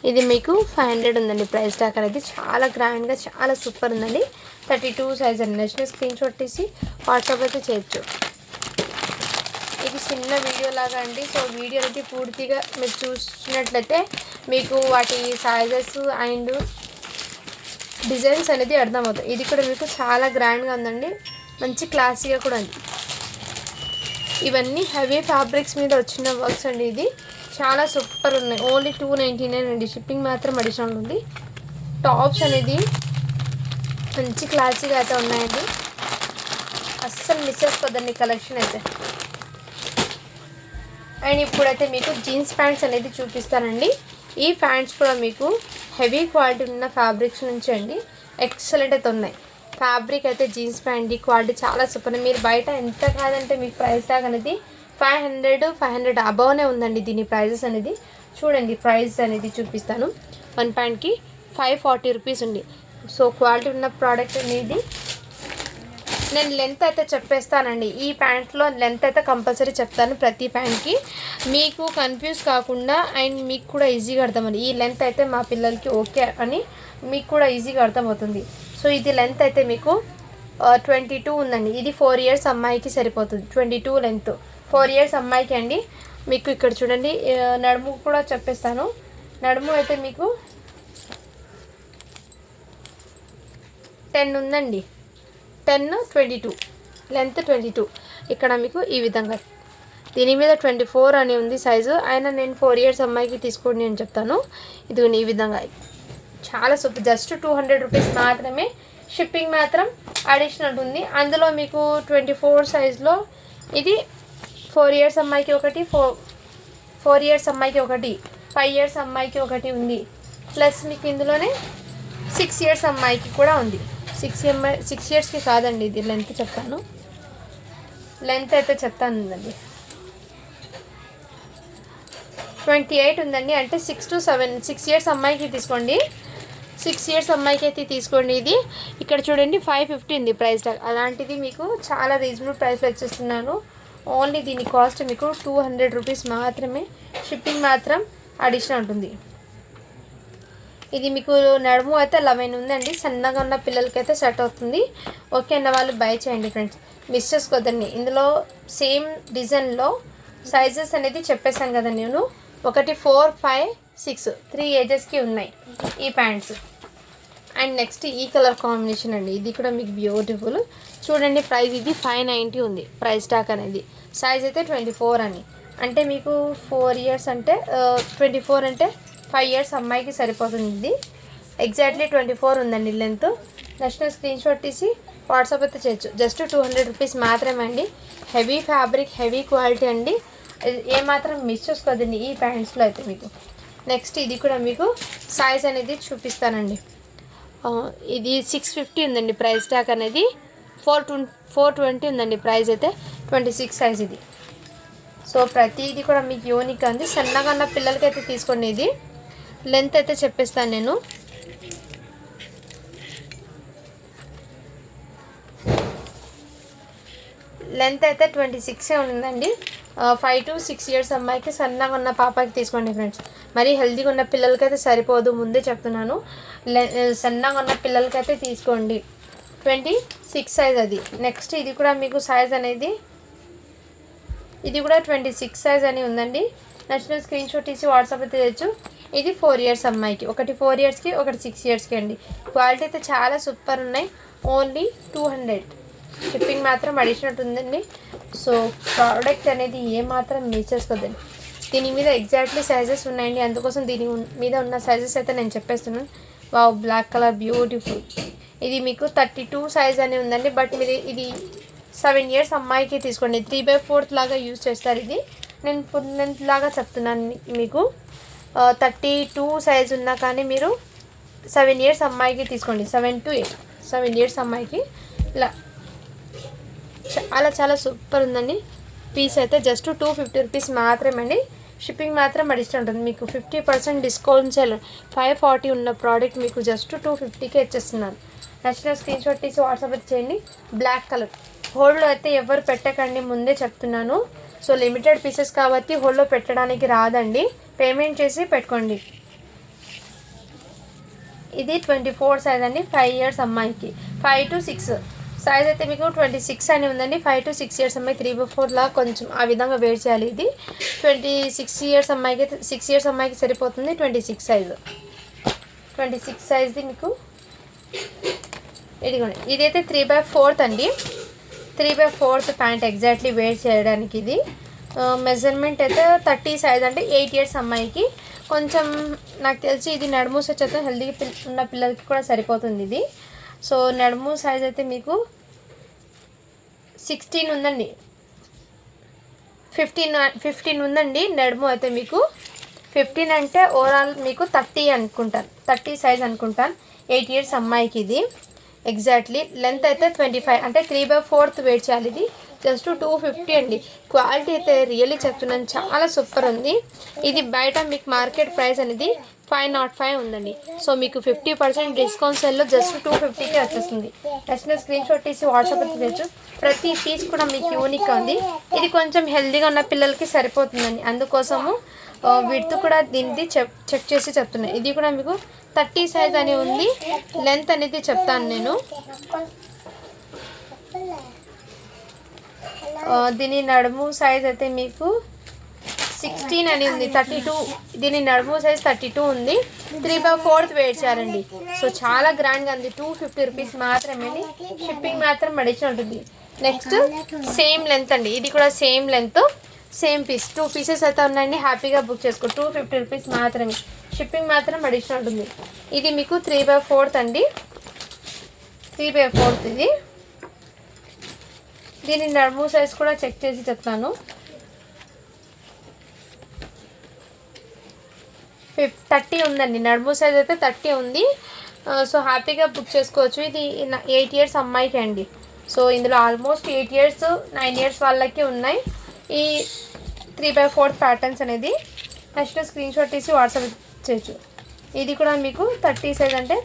ఇది మీకు 500 ఉందండి ప్రైస్ ట్యాగ్ అనేది. చాలా గ్రాండ్గా చాలా సూపర్ ఉందండి. 32 సైజ్ అండి. నెక్స్ట్ స్క్రీన్ షాట్ తీసి వాట్సాప్ అయితే చేయొచ్చు. ఇది చిన్న వీడియో లాగా అండి. సో వీడియో అనేది పూర్తిగా మీరు చూసినట్లయితే మీకు వాటి సైజెస్ అండ్ డిజైన్స్ అనేది అర్థమవుతాయి. ఇది కూడా మీకు చాలా గ్రాండ్గా ఉందండి, మంచి క్లాసీగా కూడా ఉంది. ఇవన్నీ హెవీ ఫ్యాబ్రిక్స్ మీద వచ్చిన వర్క్స్ అండి. ఇది చాలా సూపర్ ఉన్నాయి. ఓన్లీ 299 అండి. షిప్పింగ్ మాత్రం అడిషనల్ ఉంది. టాప్స్ అనేది మంచి క్లాసీగా అయితే ఉన్నాయండి. అస్సలు మిస్ చేసుకోదండి కలెక్షన్ అయితే. అండ్ ఇప్పుడైతే మీకు జీన్స్ ప్యాంట్స్ అనేది చూపిస్తానండి. ఈ ప్యాంట్స్ కూడా మీకు హెవీ క్వాలిటీ ఉన్న ఫ్యాబ్రిక్స్ నుంచి అండి ఎక్సలెంట్ అయితే ఉన్నాయి. ఫ్యాబ్రిక్ అయితే జీన్స్ ప్యాంట్ క్వాలిటీ చాలా సూపర్. మీరు బయట ఎంత కాదంటే మీకు ప్రైస్ ట్యాగ్ అనేది 500 అబవ్నే ఉందండి దీని ప్రైజెస్ అనేది. చూడండి ప్రైస్ అనేది చూపిస్తాను. 1 ప్యాంట్కి 540 రూపీస్ ఉంది. సో క్వాలిటీ ఉన్న ప్రోడక్ట్ అనేది నేను లెంత్ అయితే చెప్పేస్తానండి. ఈ ప్యాంట్లో లెంత్ అయితే కంపల్సరీ చెప్తాను ప్రతి ప్యాంట్కి, మీకు కన్ఫ్యూజ్ కాకుండా అండ్ మీకు కూడా ఈజీగా అర్థమవుతుంది. ఈ లెంత్ అయితే మా పిల్లలకి ఓకే అని మీకు కూడా ఈజీగా అర్థమవుతుంది. సో ఇది లెంత్ అయితే మీకు 22 ఉందండి. ఇది 4 ఇయర్స్ అమ్మాయికి సరిపోతుంది. 22 లెంత్ 4 ఇయర్స్ అమ్మాయికి అండి. మీకు ఇక్కడ చూడండి, నడుము కూడా చెప్పేస్తాను. నడుము అయితే మీకు 10 ఉందండి. 10, 22 లెంత్ 22. ఇక్కడ మీకు ఈ విధంగా, దీని మీద 24 అని ఉంది సైజు. అయినా నేను 4 ఇయర్స్ అమ్మాయికి తీసుకోండి అని చెప్తాను. ఇది ఈ విధంగా చాలా సూపర్. జస్ట్ 200 రూపీస్ మాత్రమే. షిప్పింగ్ మాత్రం అడిషనల్ ఉంది. అందులో మీకు 24 సైజులో ఇది 4 ఇయర్స్ అమ్మాయికి ఒకటి, 4 ఇయర్స్ అమ్మాయికి ఒకటి, 5 ఇయర్స్ అమ్మాయికి ఒకటి ఉంది. ప్లస్ మీకు ఇందులోనే 6 ఇయర్స్ అమ్మాయికి కూడా ఉంది. 6 ఇయర్స్కి కాదండి, ఇది లెంత్ చెప్తాను. లెంత్ అయితే చెప్తాను ఉందండి. 28 ఉందండి. అంటే 6 ఇయర్స్ అమ్మాయికి తీసుకోండి. 6 ఇయర్స్ అమ్మాయికి అయితే తీసుకోండి. ఇది ఇక్కడ చూడండి 550 ఉంది ప్రైస్ టాగ్. అలాంటిది మీకు చాలా రీజనబుల్ ప్రైస్లో వచ్చేస్తున్నాను. ఓన్లీ దీని కాస్ట్ మీకు 200 రూపీస్ మాత్రమే. షిప్పింగ్ మాత్రం అడిషనల్ ఉంటుంది. ఇది మీకు నడుము అయితే 11 ఉందండి. సన్నగా ఉన్న పిల్లలకైతే సెట్ అవుతుంది. ఓకే అన్న వాళ్ళు బై చేయండి ఫ్రెండ్స్, మిస్ చేసుకోవద్దండి. ఇందులో సేమ్ డిజైన్లో సైజెస్ అనేది చెప్పేశాను కదా నేను. 1, 4, 5, 6 3 ఏజెస్కి ఉన్నాయి ఈ ప్యాంట్స్. అండ్ నెక్స్ట్ ఈ కలర్ కాంబినేషన్ అండి. ఇది కూడా మీకు బ్యూటిఫుల్. చూడండి ప్రైస్ ఇది 590 ఉంది ప్రైస్ టాక్ అనేది. సైజ్ అయితే 24 అని. అంటే మీకు 4 ఇయర్స్ అంటే 24 అంటే 5 ఇయర్స్ అమ్మాయికి సరిపోతుంది. ఇది ఎగ్జాక్ట్లీ 24 ఉందండి లెంత్. నెక్స్ట్ స్క్రీన్ షాట్ తీసి వాట్సాప్ అయితే చేయొచ్చు. జస్ట్ 200 రూపీస్ మాత్రమే అండి. హెవీ ఫ్యాబ్రిక్, హెవీ క్వాలిటీ అండి. ఏమాత్రం మిస్ చేసుకోదండి ఈ ప్యాంట్స్లో అయితే మీకు. నెక్స్ట్ ఇది కూడా మీకు సైజ్ అనేది చూపిస్తానండి. ఇది 650 ఉందండి ప్రైస్ ట్యాగ్ అనేది. 420 ఉందండి ప్రైస్ అయితే. 26 సైజ్ ఇది. సో ప్రతిదీ కూడా మీకు యూనిక్ ఉంది. సన్నగా ఉన్న పిల్లలకైతే తీసుకోండి. ఇది లెంత్ అయితే చెప్పేస్తాను నేను. లెంత్ అయితే 26 ఉందండి. 5 to 6 ఇయర్స్ అమ్మాయికి, సన్నగా ఉన్న పాపకి తీసుకోండి ఫ్రెండ్స్. మరి హెల్తీగా ఉన్న పిల్లలకైతే సరిపోదు, ముందే చెప్తున్నాను. సన్నగా ఉన్న పిల్లలకైతే తీసుకోండి. 26 సైజ్ అది. నెక్స్ట్ ఇది కూడా మీకు సైజ్ అనేది, ఇది కూడా 26 సైజ్ అని ఉందండి. నచ్చిన స్క్రీన్ షాట్ తీసి వాట్సాప్ అయితే తెచ్చు. ఇది 4 ఇయర్స్ అమ్మాయికి, ఒకటి 4 ఇయర్స్కి, ఒకటి 6 ఇయర్స్కి అండి. క్వాలిటీ అయితే చాలా సూపర్ ఉన్నాయి. ఓన్లీ 200. షిప్పింగ్ మాత్రం అడిషనల్ ఉందండి. సో ప్రోడక్ట్ అనేది ఏమాత్రం మిస్ చేసుకోదండి. దీని మీద ఎగ్జాక్ట్లీ సైజెస్ ఉన్నాయండి. అందుకోసం దీని మీద ఉన్న సైజెస్ అయితే నేను చెప్పేస్తున్నాను. Wow, black colour beautiful. ఇది మీకు 32 సైజ్ అని ఉందండి. బట్ మీరు ఇది 7 ఇయర్స్ అమ్మాయికి తీసుకోండి. 3/4 లాగా యూజ్ చేస్తారు. ఇది నేను ఫుల్ లెంత్ లాగా చెప్తున్నాను మీకు. 32 సైజ్ ఉన్నా కానీ మీరు 7 ఇయర్స్ అమ్మాయికి తీసుకోండి. 7 to 8, 7 ఇయర్స్ అమ్మాయికి. ఇలా చాలా చాలా సూపర్ ఉందండి. పీస్ అయితే జస్ట్ 250 రూపీస్ మాత్రమే అండి. షిప్పింగ్ మాత్రం అడిషనల్ ఉంటుంది. మీకు 50% డిస్కౌంట్ సేల్ 540 ఉన్న ప్రోడక్ట్ మీకు జస్ట్ 250కే ఇచ్చేస్తున్నాను. నచ్చిన స్క్రీన్ షాట్ తీసి వాట్సాప్ అయితే చేయండి. Black colour. హోల్డ్లో అయితే ఎవరు పెట్టకండి, ముందే చెప్తున్నాను. సో లిమిటెడ్ పీసెస్ కాబట్టి హోల్డ్లో పెట్టడానికి రాదండి. పేమెంట్ చేసి పెట్టుకోండి. ఇది 24 సైజ్ అండి. 5 ఇయర్స్ అమ్మాయికి. 5 to 6 సైజ్ అయితే మీకు 26 అని ఉందండి. 5 to 6 ఇయర్స్ అమ్మాయి 3/4 లా కొంచెం ఆ విధంగా వేర్ చేయాలి. ఇది 26 ఇయర్స్ అమ్మాయికి, 6 ఇయర్స్ అమ్మాయికి సరిపోతుంది. 26 సైజు. 26 సైజ్ది మీకు ఇదిగోండి. ఇదైతే 3/4 అండి. 3/4 ప్యాంట్ ఎగ్జాక్ట్లీ వేర్ చేయడానికి. ఇది మెజర్మెంట్ అయితే 30 సైజ్ అంటే 8 ఇయర్స్ అమ్మాయికి. కొంచెం నాకు తెలిసి ఇది నడుము సైజ్ అయితే హెల్తీగా ఉన్న పిల్లలకి కూడా సరిపోతుంది ఇది. సో నడుము సైజ్ అయితే మీకు 16 ఉందండి. 15 ఉందండి నడుము అయితే మీకు. 15 అంటే ఓవరాల్ మీకు 30 అనుకుంటాను, 30 సైజ్ అనుకుంటాను. 8 ఇయర్స్ అమ్మాయికి ఇది ఎగ్జాక్ట్లీ. లెంత్ అయితే 25 అంటే 3/4 వెయిట్ చేయాలి. ఇది జస్ట్ 250 అండి. క్వాలిటీ అయితే రియల్లీ చెప్తున్నాను, చాలా సూపర్ ఉంది. ఇది బయట మీకు మార్కెట్ ప్రైస్ అనేది 505 ఉందండి. సో మీకు 50% డిస్కౌంట్ సెల్లో జస్ట్ 250కే వచ్చేస్తుంది. నచ్చిన స్క్రీన్ షాట్ తీసి వాట్సాప్ చేయొచ్చు. ప్రతి పీస్ కూడా మీకు యూనిక్గా ఉంది. ఇది కొంచెం హెల్దీగా ఉన్న పిల్లలకి సరిపోతుందండి, అందుకోసము వీటితో కూడా దీన్ని చెక్ చేసి చెప్తున్నాను. ఇది కూడా మీకు 30 సైజ్ అని ఉంది. లెంత్ అనేది చెప్తాను నేను. దీని నడుము సైజ్ అయితే మీకు 16 అని ఉంది. 32 దీని నడుము సైజ్ 32 ఉంది. 3/4 వెయిట్ చేయాలండి. సో చాలా గ్రాండ్గా ఉంది. 250 రూపీస్ మాత్రమే. షిప్పింగ్ మాత్రం అడిషనల్ ఉంటుంది. నెక్స్ట్ సేమ్ లెంత్ అండి. ఇది కూడా same length, same piece. 2 pieces అయితే ఉన్నాయండి. హ్యాపీగా బుక్ చేసుకో. 250 రూపీస్ మాత్రమే. షిప్పింగ్ మాత్రం అడిషనల్ ఉంటుంది. ఇది మీకు 3/4 అండి. 3/4 ఇది. దీని నడుము సైజ్ కూడా చెక్ చేసి చెప్తాను. 30 ఉందండి. నడుము సైజ్ అయితే 30 ఉంది. సో హ్యాపీగా బుక్ చేసుకోవచ్చు. ఇది 8 ఇయర్స్ అమ్మాయికి అండి. సో ఇందులో ఆల్మోస్ట్ 8 ఇయర్స్ 9 ఇయర్స్ వాళ్ళకి ఉన్నాయి ఈ 3/4 ప్యాటర్న్స్ అనేది. నెక్స్ట్ స్క్రీన్ షాట్ తీసి వాట్సాప్ చేయొచ్చు. ఇది కూడా మీకు 30 సైజ్ అంటే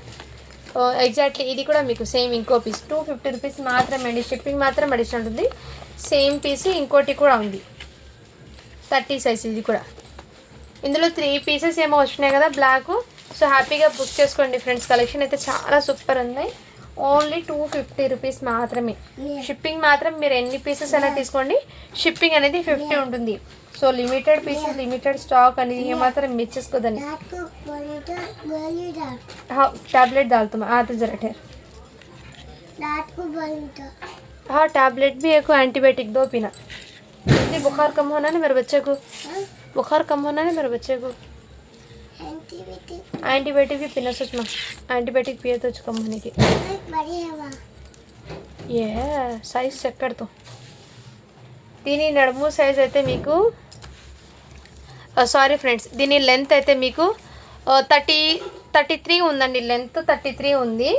ఎగ్జాక్ట్లీ ఇది కూడా మీకు సేమ్ ఇంకో పీస్ 250 రూపీస్ మాత్రమే అండి. షిప్పింగ్ మాత్రం అడిషనల్ ఉంటుంది. సేమ్ పీస్ ఇంకోటి కూడా ఉంది 30 సైజ్. ఇది కూడా ఇందులో 3 పీసెస్ ఏమో వచ్చినాయి కదా బ్లాక్. సో హ్యాపీగా బుక్ చేసుకోండి ఫ్రెండ్స్. కలెక్షన్ అయితే చాలా సూపర్ ఉంది. ఓన్లీ 250 రూపీస్ మాత్రమే. షిప్పింగ్ మాత్రం మీరు ఎన్ని పీసెస్ అయినా తీసుకోండి, షిప్పింగ్ అనేది 50 ఉంటుంది. So limited pieces, limited stock అనేది ఏమాత్రం మిస్ చేసుకోదండి. टैबलेट डाल तुम आते जरा ठहर रात को बनता। हाँ टैबलेट भी एक एंटीबायोटिक दो पीना। यदि बुखार कम होना ना मेरे बच्चे को, बुखार कम होना ना मेरे बच्चे को एंटीबायोटिक भी पीना। सच में एंटीबायोटिक पिए तो कम होने की। ये साइज चेक कर तो దీని నడుము సైజ్ అయితే మీకు సారీ ఫ్రెండ్స్, దీని లెంత్ అయితే మీకు 33 ఉందండి. లెంత్ 33 ఉంది.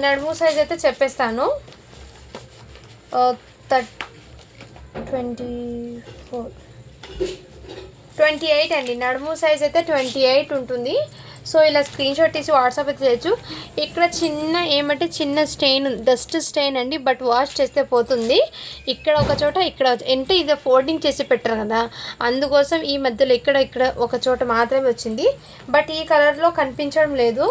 నడుము సైజ్ అయితే చెప్పేస్తాను 28 అండి. నడుము సైజ్ అయితే 28 ఉంటుంది. సో ఇలా స్క్రీన్ షాట్ తీసి వాట్సాప్ అయితే చేయొచ్చు. ఇక్కడ చిన్న ఏమంటే చిన్న స్టెయిన్, డస్ట్ స్టెయిన్ అండి, బట్ వాష్ చేస్తే పోతుంది. ఇక్కడ ఒక చోట, ఇక్కడ అంటే ఇది ఫోల్డింగ్ చేసి పెట్టారు కదా, అందుకోసం ఈ మధ్యలో ఇక్కడ ఒక చోట మాత్రమే వచ్చింది. బట్ ఈ కలర్లో కనిపించడం లేదు,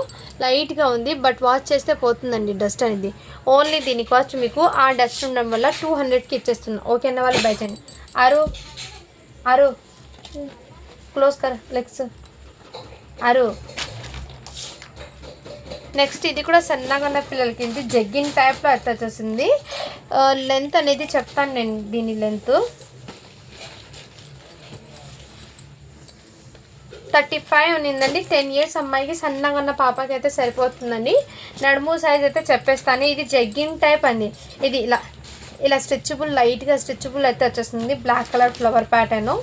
లైట్గా ఉంది. బట్ వాష్ చేస్తే పోతుందండి డస్ట్ అనేది. ఓన్లీ దీని కాస్ట్ మీకు ఆ డస్ట్ ఉండడం వల్ల 200కి ఇచ్చేస్తున్నాం. ఓకే అన్న వాళ్ళు బై చేయండి. ఆరు క్లోజ్ కర్ లెగ్స్ ఆరు. నెక్స్ట్ ఇది కూడా సన్నగా ఉన్న పిల్లలకి ఇది జగ్గింగ్ టైప్లో అయితే వచ్చేసింది. లెంత్ అనేది చెప్తాను నేను. దీని లెంత్ 35 ఉన్నిందండి. 10 ఇయర్స్ అమ్మాయికి సన్నగా ఉన్న పాపకి అయితే సరిపోతుందండి. నడుము సైజ్ అయితే చెప్పేస్తాను. ఇది జగ్గింగ్ టైప్ అండి. ఇది ఇలా స్ట్రెచబుల్, లైట్గా స్ట్రెచబుల్ అయితే వచ్చేస్తుంది. Black colour flower pattern.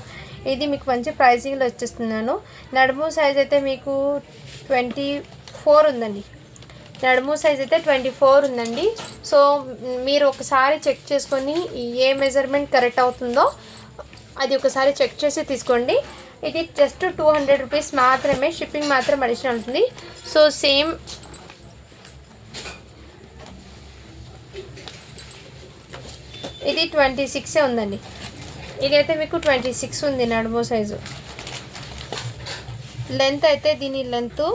ఇది మీకు మంచి ప్రైసింగ్లో వచ్చేస్తున్నాను. నడుము సైజ్ అయితే మీకు 24 ఉందండి. నడుము సైజ్ అయితే 24 ఉందండి. సో మీరు ఒకసారి చెక్ చేసుకొని ఏ మెజర్మెంట్ కరెక్ట్ అవుతుందో అది ఒకసారి చెక్ చేసి తీసుకోండి. ఇది జస్ట్ 200 రూపీస్ మాత్రమే. షిప్పింగ్ మాత్రం అడిషనల్ ఉంటుంది. సో సేమ్ ఇది 26 ఉందండి. ఇదైతే మీకు 26 ఉంది నడుము సైజు. లెంత్ అయితే దీని లెంత్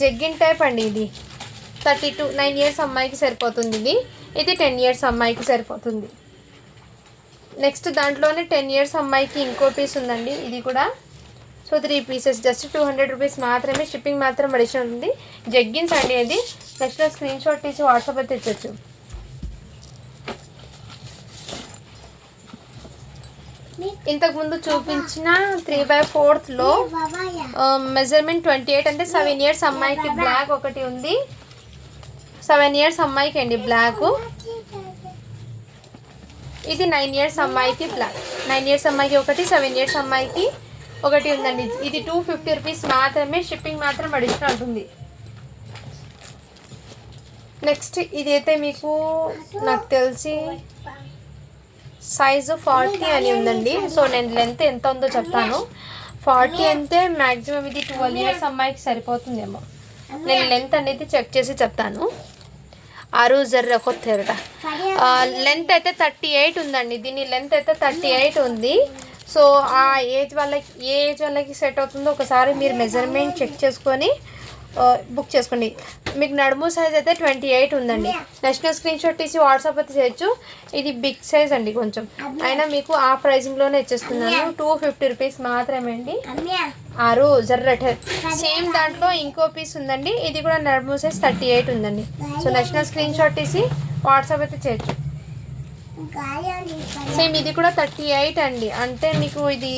జగ్గింగ్ టైప్ అండి. ఇది 32 9 ఇయర్స్ అమ్మాయికి సరిపోతుంది. ఇది 10 ఇయర్స్ అమ్మాయికి సరిపోతుంది. నెక్స్ట్ దాంట్లోనే 10 ఇయర్స్ అమ్మాయికి ఇంకో పీస్ ఉందండి. ఇది కూడా సో 3 పీసెస్ జస్ట్ 200 రూపీస్ మాత్రమే. షిప్పింగ్ మాత్రం అడిషనల్ ఉంది. జగ్గిన్స్ అండి అది. నెక్స్ట్ స్క్రీన్ షాట్ తీసి వాట్సాప్ అయితే తెచ్చచ్చు. ఇంతకుముందు చూపించిన 3/4లో మెజర్మెంట్ 28 అంటే 7 ఇయర్స్ అమ్మాయికి బ్లాక్ ఒకటి ఉంది. 7 ఇయర్స్ అమ్మాయికి అండి బ్లాక్. ఇది 9 ఇయర్స్ అమ్మాయికి బ్లాక్. 9 ఇయర్స్ అమ్మాయికి ఒకటి, 7 ఇయర్స్ అమ్మాయికి ఒకటి ఉందండి. ఇది 250 రూపీస్ మాత్రమే. షిప్పింగ్ మాత్రం అడిషనల్ ఉంటుంది. నెక్స్ట్ ఇదైతే మీకు నాకు తెలిసి సైజు 40 అని ఉందండి. సో నేను లెంత్ ఎంత ఉందో చెప్తాను. 40 అంటే మ్యాక్సిమం ఇది 12 ఇయర్స్ అమ్మాయికి సరిపోతుందేమో. నేను లెంత్ అనేది చెక్ చేసి చెప్తాను. 6 కొత్తేరట లెంత్ అయితే 38 ఉందండి. దీని లెంత్ అయితే 38 ఉంది. సో ఆ ఏజ్ వాళ్ళకి ఏ ఏజ్ వాళ్ళకి సెట్ అవుతుందో ఒకసారి మీరు మెజర్మెంట్ చెక్ చేసుకొని బుక్ చేసుకోండి. మీకు నడుము సైజ్ అయితే 28 ఉందండి. నెక్స్ట్ స్క్రీన్ షాట్ తీసి వాట్సాప్ అయితే చేయొచ్చు. ఇది బిగ్ సైజ్ అండి కొంచెం, అయినా మీకు ఆ ప్రైజింగ్లోనే ఇచ్చేస్తున్నాను. 250 రూపీస్ మాత్రమే అండి. 6 జర్రట సేమ్ దాంట్లో ఇంకో పీస్ ఉందండి. ఇది కూడా నడుము సైజ్ 38 ఉందండి. సో నెక్స్ట్ స్క్రీన్ షాట్ తీసి వాట్సాప్ అయితే చేయొచ్చు. సేమ్ ఇది కూడా 38 అండి. అంటే మీకు ఇది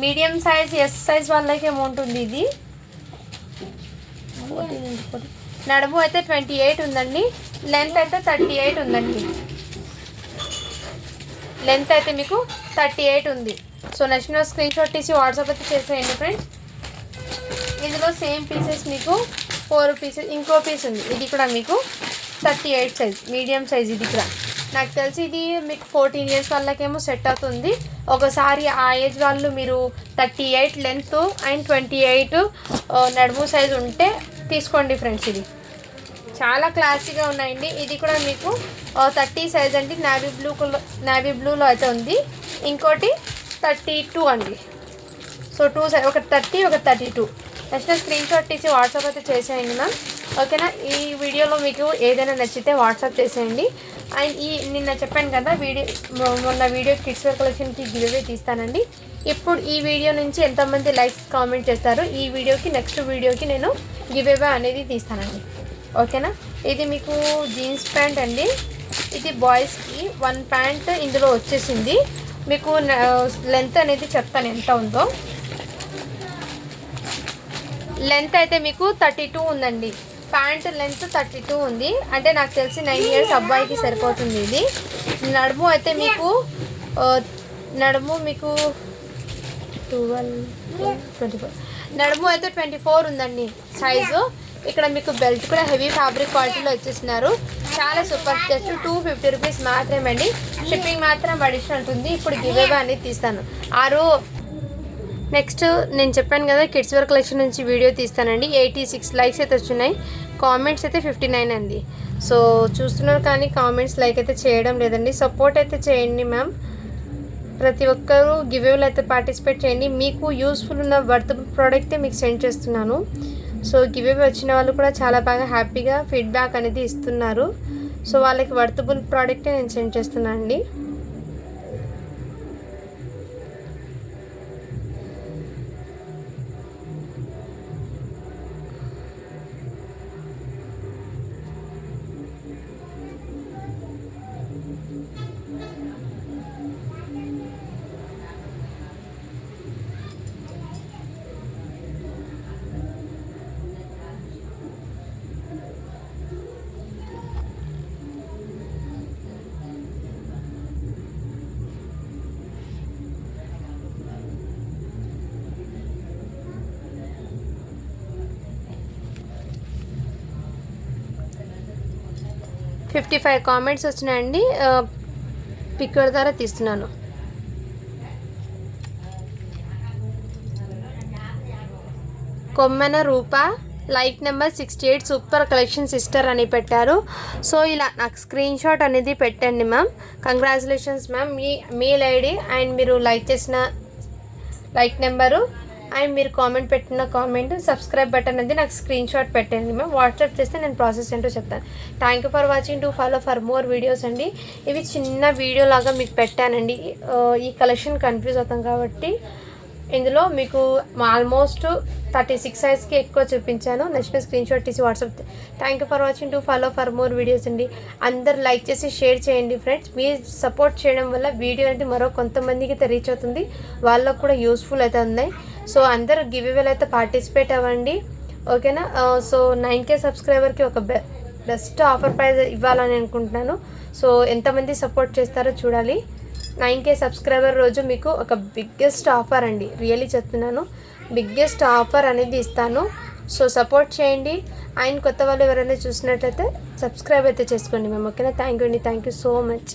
మీడియం సైజ్ ఎస్ సైజ్ వాళ్ళకి అమౌంట్ ఉంది. ఇది నడుము అయితే 28 ఉందండి. లెంత్ అయితే 38 ఉందండి. లెంత్ అయితే మీకు 38 ఉంది. సో నెక్స్ట్ స్క్రీన్ షాట్ తీసి వాట్సాప్ అయితే చేసేయండి ఫ్రెండ్స్. ఇందులో సేమ్ పీసెస్ మీకు 4 పీసెస్ ఇంకో పీస్ ఉంది. ఇది కూడా మీకు 38 సైజ్ మీడియం సైజ్. ఇది కూడా నాకు తెలిసి ఇది మీకు 14 ఇయర్స్ వాళ్ళకేమో సెట్ అవుతుంది. ఒకసారి ఆ ఏజ్ వాళ్ళు మీరు 38 లెంత్ అండ్ 28 నడుము సైజ్ ఉంటే తీసుకోండి ఫ్రెండ్స్. ఇది చాలా క్లాసీగా ఉన్నాయండి. ఇది కూడా మీకు 30 సైజ్ అండి. నావీ బ్లూలో అయితే ఉంది. ఇంకోటి 32 అండి. సో 2 సైజ్, ఒక 30 ఒక 32. నెక్స్ట్ స్క్రీన్ షాట్ తీసి వాట్సాప్ అయితే చేసేయండి మ్యామ్. ఓకేనా. ఈ వీడియోలో మీకు ఏదైనా నచ్చితే వాట్సాప్ చేసేయండి. అండ్ నిన్న చెప్పాను కదా మొన్న వీడియో కిడ్స్ వేర్ కలెక్షన్కి గివ్అవే తీస్తానండి. ఇప్పుడు ఈ వీడియో నుంచి ఎంతమంది లైక్స్ కామెంట్ చేస్తారు ఈ వీడియోకి, నెక్స్ట్ వీడియోకి నేను గివ్అవే అనేది తీస్తానండి. ఓకేనా. ఇది మీకు జీన్స్ ప్యాంట్ అండి. ఇది బాయ్స్కి 1 ప్యాంట్ ఇందులో వచ్చేసింది. మీకు లెంత్ అనేది చెప్తాను ఎంత ఉందో. లెంత్ అయితే మీకు 32 ఉందండి. ప్యాంట్ లెంత్ 32 ఉంది. అంటే నాకు తెలిసి 9 ఇయర్స్ అబ్బాయికి సరిపోతుంది. ఇది నడుము అయితే మీకు 24 నడుము అయితే 24 ఉందండి సైజు. ఇక్కడ మీకు బెల్ట్ కూడా హెవీ ఫ్యాబ్రిక్ క్వాలిటీలో వచ్చేస్తున్నారు. చాలా సూపర్. జస్ట్ 250 రూపీస్ మాత్రమే అండి. షిప్పింగ్ మాత్రం అడిషనల్ ఉంటుంది. ఇప్పుడు గివ్అవే అనేది తీస్తాను. నెక్స్ట్ నేను చెప్పాను కదా కిడ్స్ వేర్ కలెక్షన్ నుంచి వీడియో తీస్తానండి. 86 లైక్స్ అయితే వచ్చినాయి. కామెంట్స్ అయితే 59 అండి. సో చూస్తున్నారు కానీ కామెంట్స్ లైక్ అయితే చేయడం లేదండి. సపోర్ట్ అయితే చేయండి మ్యామ్. ప్రతి ఒక్కరూ గివ్అవేలో అయితే పార్టిసిపేట్ చేయండి. మీకు యూస్ఫుల్ ఉన్న వర్తబుల్ ప్రోడక్టే మీకు సెండ్ చేస్తున్నాను. సో గివ్అవే వచ్చిన వాళ్ళు కూడా చాలా బాగా హ్యాపీగా ఫీడ్బ్యాక్ అనేది ఇస్తున్నారు. సో వాళ్ళకి వర్తబుల్ ప్రోడక్టే నేను సెండ్ చేస్తున్నాను అండి. uh, 55 కామెంట్స్ వచ్చినాయండి. పిక్చర్ ద్వారా తీస్తున్నాను. కొమ్మెన Rupa like number 68 super collection sister అని పెట్టారు. సో ఇలా నాకు స్క్రీన్ షాట్ అనేది పెట్టండి మ్యామ్. Congratulations ma'am. మీ మెయిల్ ఐడి అండ్ మీరు లైక్ చేసిన లైక్ నెంబరు అండ్ మీరు కామెంట్ పెట్టిన కామెంట్ సబ్స్క్రైబ్ బటన్ అనేది నాకు స్క్రీన్ షాట్ పెట్టండి మ్యామ్. వాట్సాప్ చేస్తే నేను ప్రాసెస్ ఏంటో చెప్తాను. Thank you for watching. To follow for more videos అండి. ఇవి చిన్న వీడియో లాగా మీకు పెట్టానండి. ఈ కలెక్షన్ కన్ఫ్యూజ్ అవుతాం కాబట్టి ఇందులో మీకు ఆల్మోస్ట్ 36 సైజ్కి ఎక్కువ చూపించాను. నెక్స్ట్ స్క్రీన్ షాట్ తీసి WhatsApp. Thank you for watching. To follow for more videos అండి. అందరు లైక్ చేసి షేర్ చేయండి ఫ్రెండ్స్. మీరు సపోర్ట్ చేయడం వల్ల వీడియో అనేది మరో కొంతమందికి అయితే రీచ్ అవుతుంది. వాళ్ళకు కూడా యూస్ఫుల్ అయితే ఉన్నాయి. సో అందరూ గివ్అవేలో అయితే పార్టిసిపేట్ అవ్వండి. ఓకేనా. సో 9K సబ్స్క్రైబర్కి ఒక బెస్ట్ ఆఫర్ ప్రైజ్ ఇవ్వాలని అనుకుంటున్నాను. సో ఎంతమంది సపోర్ట్ చేస్తారో చూడాలి. 9K సబ్స్క్రైబర్ రోజు మీకు ఒక బిగ్గెస్ట్ ఆఫర్ అండి. రియల్లీ చెప్తున్నాను, బిగ్గెస్ట్ ఆఫర్ అనేది ఇస్తాను. సో సపోర్ట్ చేయండి. ఆయన కొత్త వాళ్ళు ఎవరైనా చూసినట్లయితే సబ్స్క్రైబ్ అయితే చేసుకోండి మేము. ఓకేనా? థ్యాంక్ యూ అండి. Thank you so much.